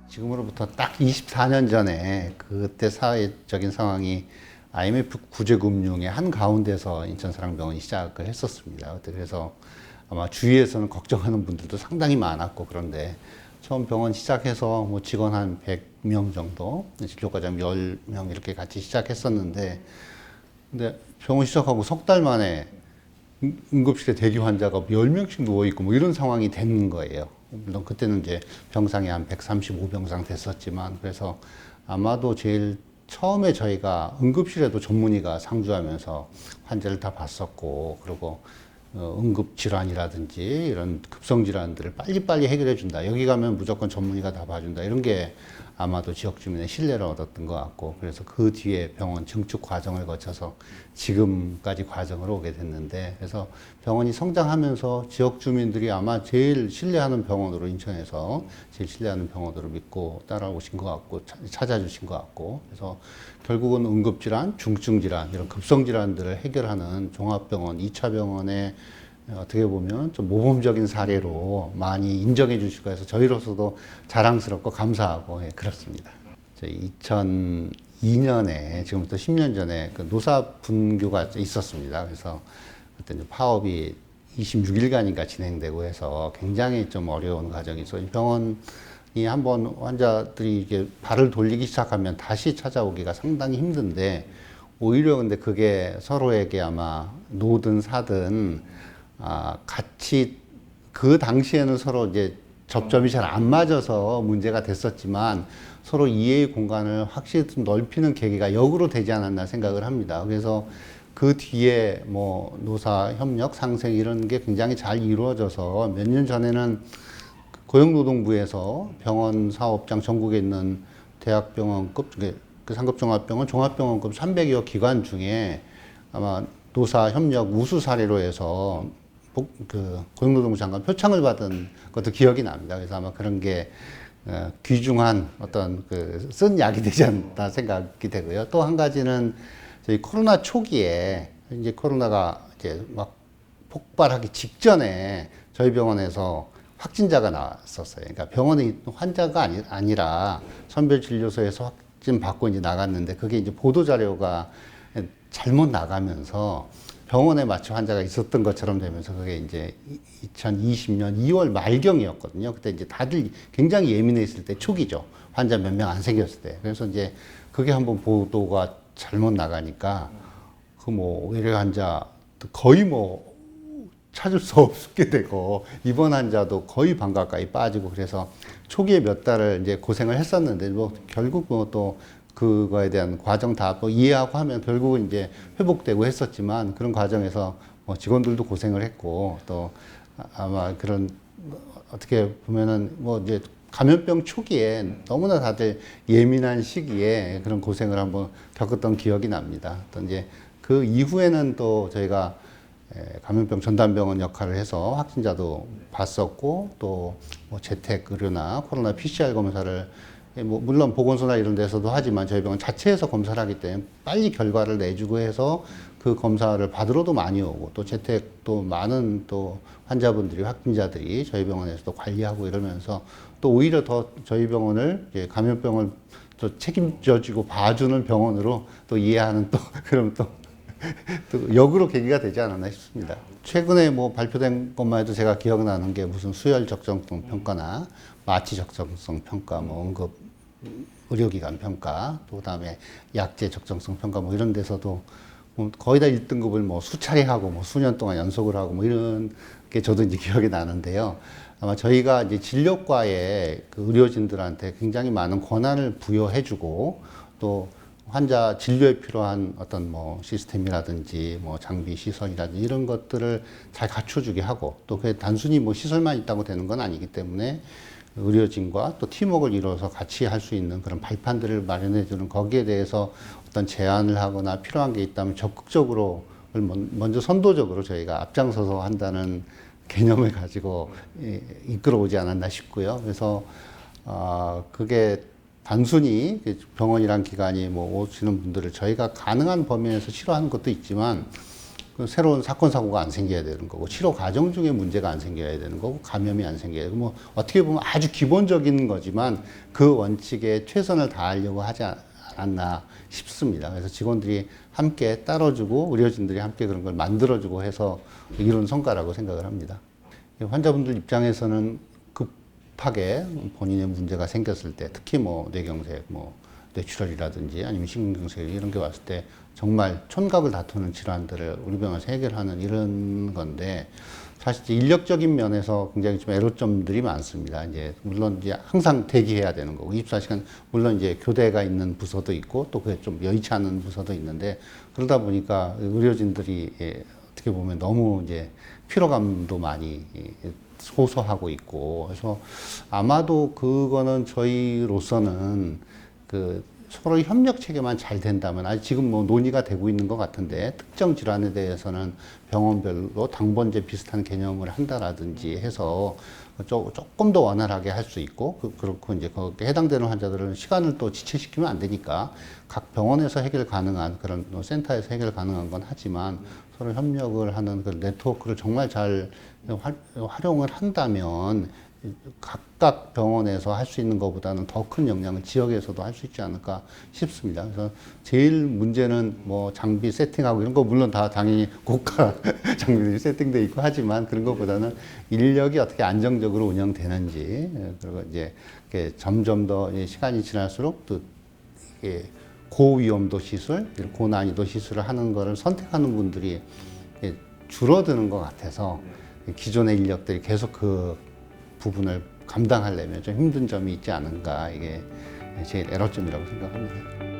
지금으로부터 딱 24년 전에 그때 사회적인 상황이 IMF 구제금융의 한 가운데서 인천사랑병원이 시작을 했었습니다. 그래서 아마 주위에서는 걱정하는 분들도 상당히 많았고, 그런데 처음 병원 시작해서 뭐 직원 한 100명 정도, 진료과장 10명 이렇게 같이 시작했었는데, 근데 병원 시작하고 석 달 만에 응급실에 대기 환자가 10명씩 누워있고 뭐 이런 상황이 되는 거예요. 물론 그때는 이제 병상이 한 135병상 됐었지만, 그래서 아마도 제일 처음에 저희가 응급실에도 전문의가 상주하면서 환자를 다 봤었고, 그리고 응급질환이라든지 이런 급성질환들을 빨리빨리 해결해 준다. 여기 가면 무조건 전문의가 다 봐준다. 이런 게 아마도 지역 주민의 신뢰를 얻었던 것 같고, 그래서 그 뒤에 병원 증축 과정을 거쳐서 지금까지 과정으로 오게 됐는데, 그래서 병원이 성장하면서 지역 주민들이 아마 제일 신뢰하는 병원으로, 인천에서 제일 신뢰하는 병원으로 믿고 따라오신 것 같고, 찾아주신 것 같고, 그래서 결국은 응급질환, 중증질환, 이런 급성질환들을 해결하는 종합병원, 2차 병원의 어떻게 보면 좀 모범적인 사례로 많이 인정해 주시고 해서 저희로서도 자랑스럽고 감사하고, 예, 그렇습니다. 2002년에, 지금부터 10년 전에 그 노사 분규가 있었습니다. 그래서 그때 이제 파업이 26일간인가 진행되고 해서 굉장히 좀 어려운 과정이 있어요. 병원이 한번 환자들이 이게 발을 돌리기 시작하면 다시 찾아오기가 상당히 힘든데, 오히려 근데 그게 서로에게 아마 노든 사든 같이 그 당시에는 서로 이제 접점이 잘 안 맞아서 문제가 됐었지만, 서로 이해의 공간을 확실히 좀 넓히는 계기가 역으로 되지 않았나 생각을 합니다. 그래서 그 뒤에 뭐 노사 협력 상생 이런 게 굉장히 잘 이루어져서 몇 년 전에는 고용노동부에서 병원 사업장 전국에 있는 대학병원급, 그 상급종합병원, 종합병원급 300여 기관 중에 아마 노사 협력 우수 사례로 해서 그 고용노동부 장관 표창을 받은 것도 기억이 납니다. 그래서 아마 그런 게 귀중한 어떤 그 쓴 약이 되지 않나 생각이 되고요. 또 한 가지는 저희 코로나 초기에, 이제 코로나가 이제 막 폭발하기 직전에 저희 병원에서 확진자가 나왔었어요. 그러니까 병원에 환자가 아니라 선별진료소에서 확진 받고 이제 나갔는데, 그게 이제 보도자료가 잘못 나가면서 병원에 마치 환자가 있었던 것처럼 되면서, 그게 이제 2020년 2월 말경이었거든요. 그때 이제 다들 굉장히 예민했을 때, 초기죠. 환자 몇 명 안 생겼을 때. 그래서 이제 그게 한번 보도가 잘못 나가니까, 그 뭐 외래 환자 거의 뭐 찾을 수 없게 되고, 입원 환자도 거의 반 가까이 빠지고, 그래서 초기에 몇 달을 이제 고생을 했었는데, 뭐 결국 뭐 또 그거에 대한 과정 다 뭐 이해하고 하면 결국은 이제 회복되고 했었지만, 그런 과정에서 뭐 직원들도 고생을 했고, 또 아마 그런 어떻게 보면은 뭐 이제 감염병 초기에 너무나 다들 예민한 시기에 그런 고생을 한번 겪었던 기억이 납니다. 또 이제 그 이후에는 또 저희가 감염병 전담병원 역할을 해서 확진자도 봤었고, 또 뭐 재택 의료나 코로나 PCR 검사를 뭐 물론 보건소나 이런 데서도 하지만 저희 병원 자체에서 검사를 하기 때문에 빨리 결과를 내주고 해서 그 검사를 받으러도 많이 오고, 또 재택도 많은 또 환자분들이, 확진자들이 저희 병원에서도 관리하고 이러면서, 또 오히려 더 저희 병원을 감염병을 또 책임져주고 봐주는 병원으로 또 이해하는 또 그럼 또 역으로 계기가 되지 않았나 싶습니다. 최근에 뭐 발표된 것만 해도 제가 기억나는 게 무슨 수혈 적정성 평가나 마취 적정성 평가, 뭐 응급 의료기관 평가, 또 그다음에 약제 적정성 평가, 뭐 이런 데서도 뭐 거의 다 1등급을 뭐 수차례 하고 뭐 수년 동안 연속을 하고 뭐 이런 게 저도 이제 기억이 나는데요. 아마 저희가 이제 진료과의 그 의료진들한테 굉장히 많은 권한을 부여해주고, 또 환자 진료에 필요한 어떤 뭐 시스템이라든지 뭐 장비 시설이라든지 이런 것들을 잘 갖춰주게 하고, 또 그게 단순히 뭐 시설만 있다고 되는 건 아니기 때문에 의료진과 또 팀워크를 이루어서 같이 할 수 있는 그런 발판들을 마련해 주는, 거기에 대해서 어떤 제안을 하거나 필요한 게 있다면 적극적으로 먼저 선도적으로 저희가 앞장서서 한다는 개념을 가지고 이끌어 오지 않았나 싶고요. 그래서 그게 단순히 병원이란 기관이 뭐 오시는 분들을 저희가 가능한 범위 내에서 치료하는 것도 있지만, 그 새로운 사건 사고가 안 생겨야 되는 거고 치료 과정 중에 문제가 안 생겨야 되는 거고 감염이 안 생겨야 되고 뭐 어떻게 보면 아주 기본적인 거지만 그 원칙에 최선을 다하려고 하지 않았나 싶습니다. 그래서 직원들이 함께 따라주고 의료진들이 함께 그런 걸 만들어주고 해서 이룬 성과라고 생각을 합니다. 환자분들 입장에서는 급하게 본인의 문제가 생겼을 때 특히 뭐 뇌경색, 뭐 뇌출혈이라든지 아니면 심근경색 이런 게 왔을 때 정말 촌각을 다투는 질환들을 우리 병원에서 해결하는 이런 건데 사실 인력적인 면에서 굉장히 좀 애로점들이 많습니다. 이제 물론 이제 항상 대기해야 되는 거고 24시간 물론 이제 교대가 있는 부서도 있고 또 그게 좀 여의치 않은 부서도 있는데 그러다 보니까 의료진들이 어떻게 보면 너무 이제 피로감도 많이 호소하고 있고 그래서 아마도 그거는 저희로서는 그 서로 협력 체계만 잘 된다면 아직 지금 뭐 논의가 되고 있는 것 같은데 특정 질환에 대해서는 병원별로 당번제 비슷한 개념을 한다라든지 해서 조금 더 원활하게 할 수 있고 그렇고 이제 거기에 해당되는 환자들은 시간을 또 지체시키면 안 되니까 각 병원에서 해결 가능한 그런 센터에서 해결 가능한 건 하지만 서로 협력을 하는 그 네트워크를 정말 잘 활용을 한다면 각각 병원에서 할 수 있는 것보다는 더 큰 역량을 지역에서도 할 수 있지 않을까 싶습니다. 그래서 제일 문제는 뭐 장비 세팅하고 이런 거 물론 다 당연히 고가 장비들이 세팅돼 있고 하지만 그런 것보다는 인력이 어떻게 안정적으로 운영되는지 그리고 이제 점점 더 시간이 지날수록 또 고위험도 시술, 고난이도 시술을 하는 거를 선택하는 분들이 줄어드는 것 같아서 기존의 인력들이 계속 그 부분을 감당하려면 좀 힘든 점이 있지 않은가 이게 제일 애로점이라고 생각합니다.